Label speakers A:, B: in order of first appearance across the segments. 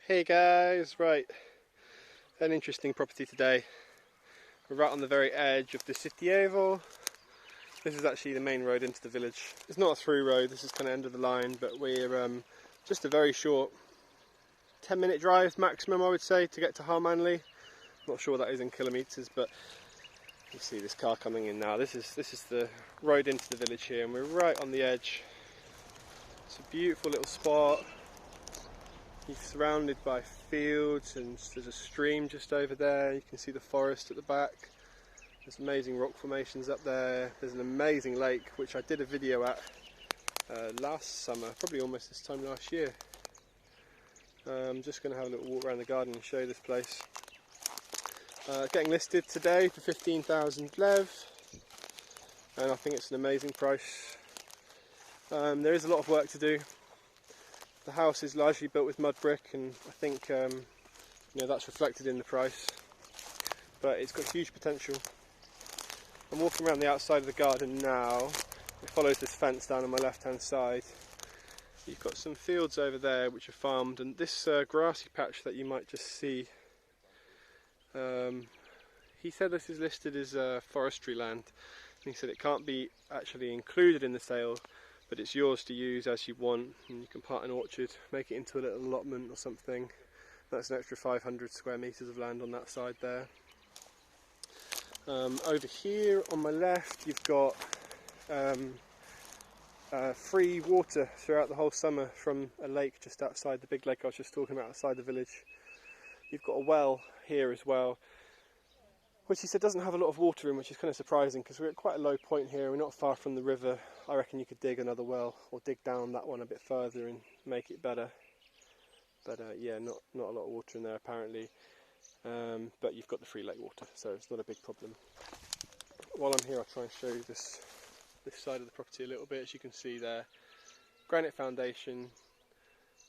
A: Hey guys, right, an interesting property today. We're right on the very edge of the Citievo. This is actually the main road into the village. It's not a through road, this is kind of end of the line, but we're just a very short 10-minute drive maximum, I would say, to get to Harmanli. Not sure what that is in kilometres, but you see this car coming in now. This is the road into the village here, and we're right on the edge. It's a beautiful little spot. He's surrounded by fields, and there's a stream just over there. You can see the forest at the back. There's amazing rock formations up there. There's an amazing lake, which I did a video at last summer, probably almost this time last year. I'm just going to have a little walk around the garden and show you this place. Getting listed today for 15,000 lev, and I think it's an amazing price. There is a lot of work to do. The house is largely built with mud brick, and I think that's reflected in the price, but it's got huge potential. I'm walking around the outside of the garden now. It follows this fence down on my left hand side. You've got some fields over there which are farmed, and this grassy patch that you might just see, he said this is listed as forestry land. He said it can't be actually included in the sale, but it's yours to use as you want, and you can plant an orchard, make it into a little allotment or something. That's an extra 500 square metres of land on that side there. Over here on my left you've got free water throughout the whole summer from a lake just outside the big lake I was just talking about outside the village. You've got a well here as well, which he said doesn't have a lot of water in, which is kind of surprising because we're at quite a low point here. We're not far from the river. I reckon you could dig another well or dig down that one a bit further and make it better. But yeah, not a lot of water in there apparently. But you've got the free lake water, so it's not a big problem. While I'm here, I'll try and show you this side of the property a little bit. As you can see there, granite foundation,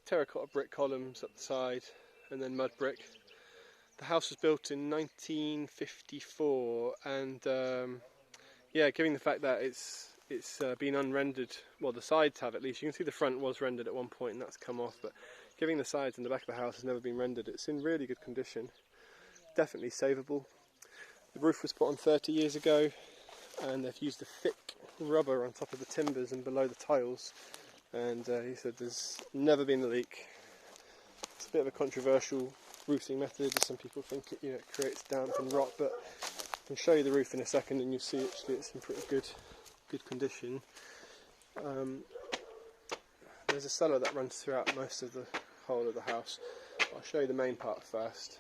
A: terracotta brick columns up the side, and then mud brick. The house was built in 1954, and yeah, given the fact that it's been unrendered, well, the sides have at least. You can see the front was rendered at one point and that's come off, but given the sides and the back of the house has never been rendered, it's in really good condition. Definitely savable. The roof was put on 30 years ago, and they've used a thick rubber on top of the timbers and below the tiles, and he said there's never been a leak. It's a bit of a controversial roofing method. Some people think it creates damp and rot, but I can show you the roof in a second and you'll see actually it's in pretty good condition. There's a cellar that runs throughout most of the whole of the house. I'll show you the main part first.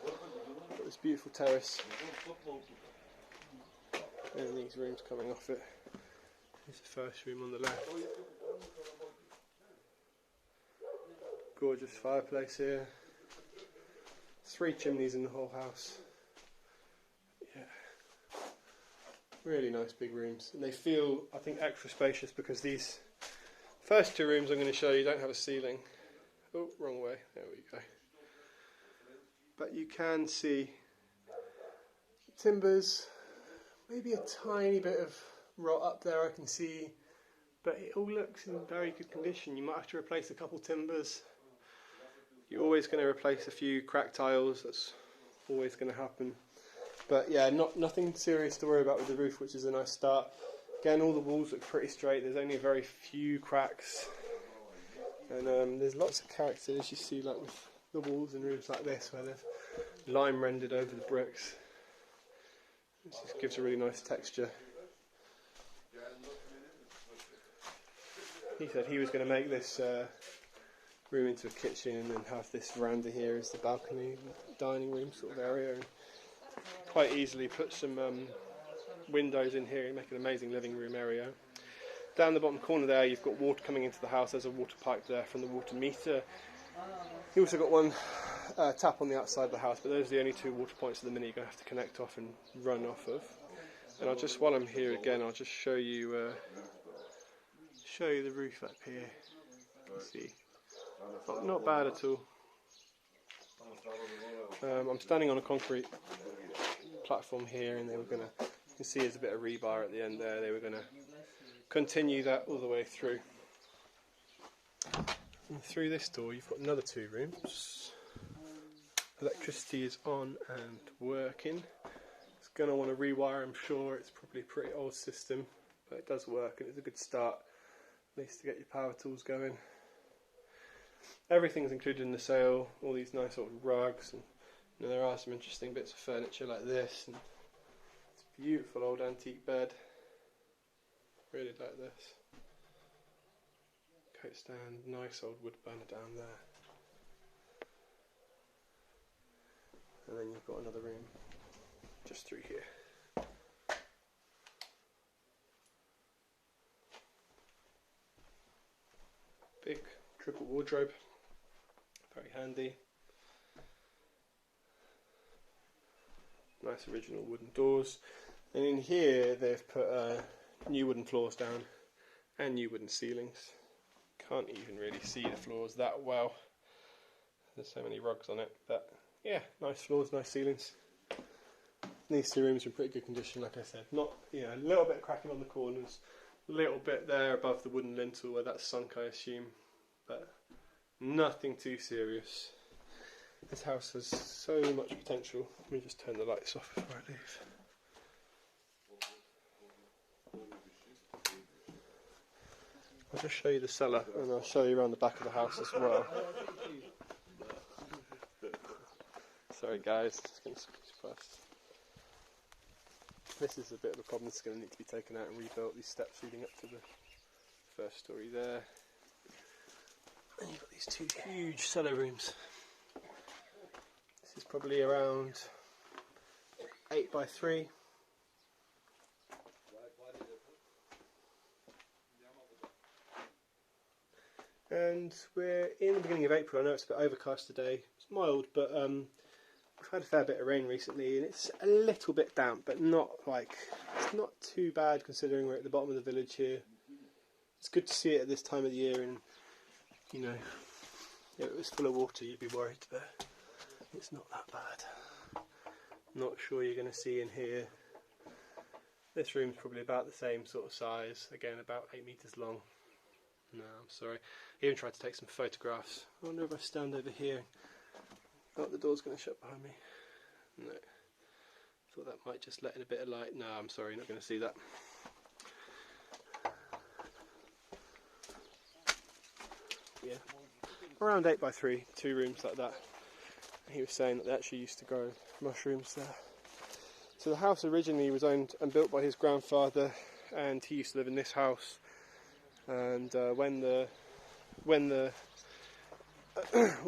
A: Got this beautiful terrace and these rooms coming off it. Here's the first room on the left. Gorgeous fireplace here. 3 chimneys in the whole house. Yeah, really nice big rooms, and they feel, I think, extra spacious because these first 2 rooms I'm going to show you don't have a ceiling. Oh, wrong way. There we go. But you can see timbers, maybe a tiny bit of rot up there I can see, but it all looks in very good condition. You might have to replace a couple timbers. You're always going to replace a few cracked tiles, that's always going to happen. But yeah, nothing serious to worry about with the roof, which is a nice start. Again, all the walls look pretty straight, there's only very few cracks. And there's lots of character, as you see, like with the walls in rooms like this, where they've lime rendered over the bricks. It just gives a really nice texture. He said he was going to make this room into a kitchen and have this veranda here as the balcony, dining room sort of area, and quite easily put some windows in here and make an amazing living room area. Down the bottom corner there you've got water coming into the house. There's a water pipe there from the water meter. You also got one tap on the outside of the house, but those are the only 2 water points at the minute you're going to have to connect off and run off of. And while I'm here again, I'll just show you the roof up here. You can see. Not bad at all. I'm standing on a concrete platform here, and you can see there's a bit of rebar at the end there. They were going to continue that all the way through. And through this door you've got another 2 rooms. Electricity is on and working. It's going to want to rewire, I'm sure. It's probably a pretty old system, but it does work and it's a good start, at least to get your power tools going. Everything's included in the sale, all these nice old rugs, and you know, there are some interesting bits of furniture like this, and it's a beautiful old antique bed. Really like this. Coat stand, nice old wood burner down there. And then you've got another room just through here. Big triple wardrobe, very handy. Nice original wooden doors. And in here they've put new wooden floors down and new wooden ceilings. Can't even really see the floors that well. There's so many rugs on it, but yeah, nice floors, nice ceilings. These 2 rooms are in pretty good condition, like I said. Not, you know, a little bit cracking on the corners, a little bit there above the wooden lintel where that's sunk, I assume, but nothing too serious. This house has so much potential. Let me just turn the lights off before I leave. I'll just show you the cellar and I'll show you around the back of the house as well. Sorry guys, just going to squeeze past. This is a bit of a problem. It's going to need to be taken out and rebuilt. These steps leading up to the first story there. And you've got these 2 huge cellar rooms. This is probably around 8 by 3. And we're in the beginning of April. I know it's a bit overcast today. It's mild, but we've had a fair bit of rain recently, and it's a little bit damp, but not like, it's not too bad considering we're at the bottom of the village here. It's good to see it at this time of the year, and you know, if it was full of water you'd be worried, but it's not that bad. Not sure you're going to see in here. This room's probably about the same sort of size, again about 8 metres long. No, I'm sorry. I even tried to take some photographs. I wonder if I stand over here. Oh, the door's going to shut behind me. No. Thought that might just let in a bit of light. No, I'm sorry, you're not going to see that. Yeah. Around 8 by 3, 2 rooms like that. He was saying that they actually used to grow mushrooms there. So the house originally was owned and built by his grandfather, and he used to live in this house. And when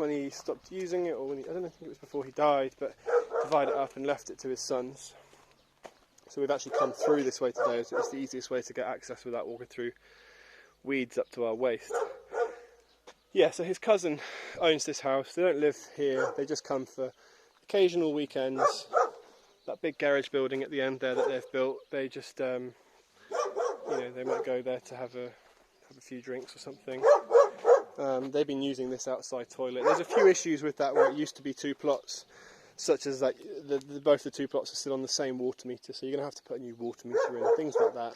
A: he stopped using it, or I don't think it was before he died, but divided it up and left it to his sons. So we've actually come through this way today, as it's the easiest way to get access without walking through weeds up to our waist. Yeah, so his cousin owns this house. They don't live here, they just come for occasional weekends. That big garage building at the end there that they've built, they just, you know, they might go there to have a few drinks or something. They've been using this outside toilet. There's a few issues with that where it used to be 2 plots, such as that both the 2 plots are still on the same water meter, so you're going to have to put a new water meter in, things like that.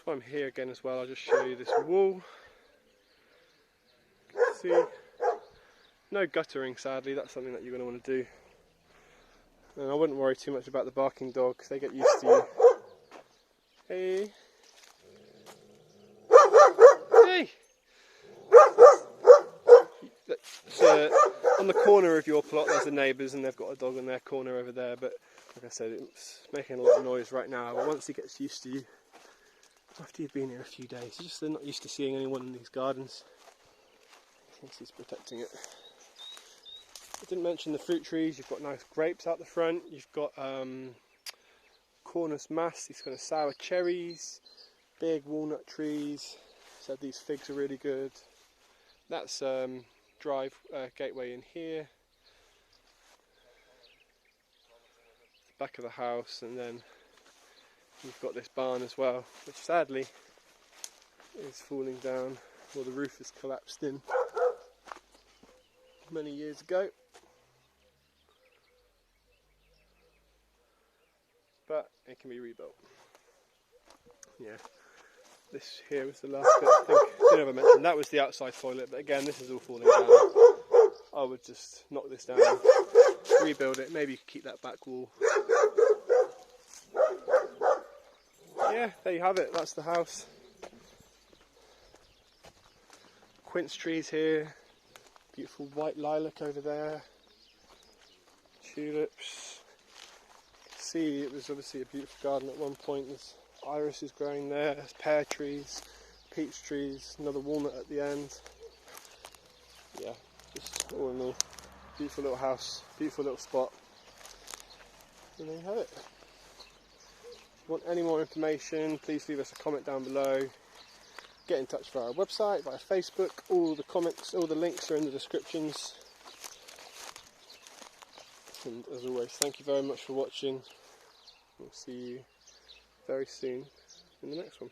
A: So I'm here again as well, I'll just show you this wall. See, no guttering sadly, that's something that you're going to want to do. And I wouldn't worry too much about the barking dogs, they get used to you. Hey! Hey! So, on the corner of your plot there's the neighbours and they've got a dog in their corner over there, but like I said, it's making a lot of noise right now, but once he gets used to you, after you've been here a few days, they're not used to seeing anyone in these gardens. He thinks he's protecting it. I didn't mention the fruit trees. You've got nice grapes out the front, you've got Cornus Mas, these kind of sour cherries, big walnut trees, so these figs are really good. That's gateway in here, the back of the house, and then you've got this barn as well, which sadly is falling down, or the roof has collapsed in many years ago. But it can be rebuilt. Yeah. This here was the last bit. I don't know if I mentioned that was the outside toilet, but again, this is all falling down. I would just knock this down, rebuild it. Maybe you could keep that back wall. Yeah, there you have it. That's the house. Quince trees here. Beautiful white lilac over there. Tulips. See, it was obviously a beautiful garden at one point. There's irises growing there. There's pear trees, peach trees, another walnut at the end. Yeah, just all in all, beautiful little house, beautiful little spot. And there you have it. If you want any more information, please leave us a comment down below. Get in touch via our website, via Facebook. All the comments, all the links are in the descriptions. And as always, thank you very much for watching. We'll see you very soon in the next one.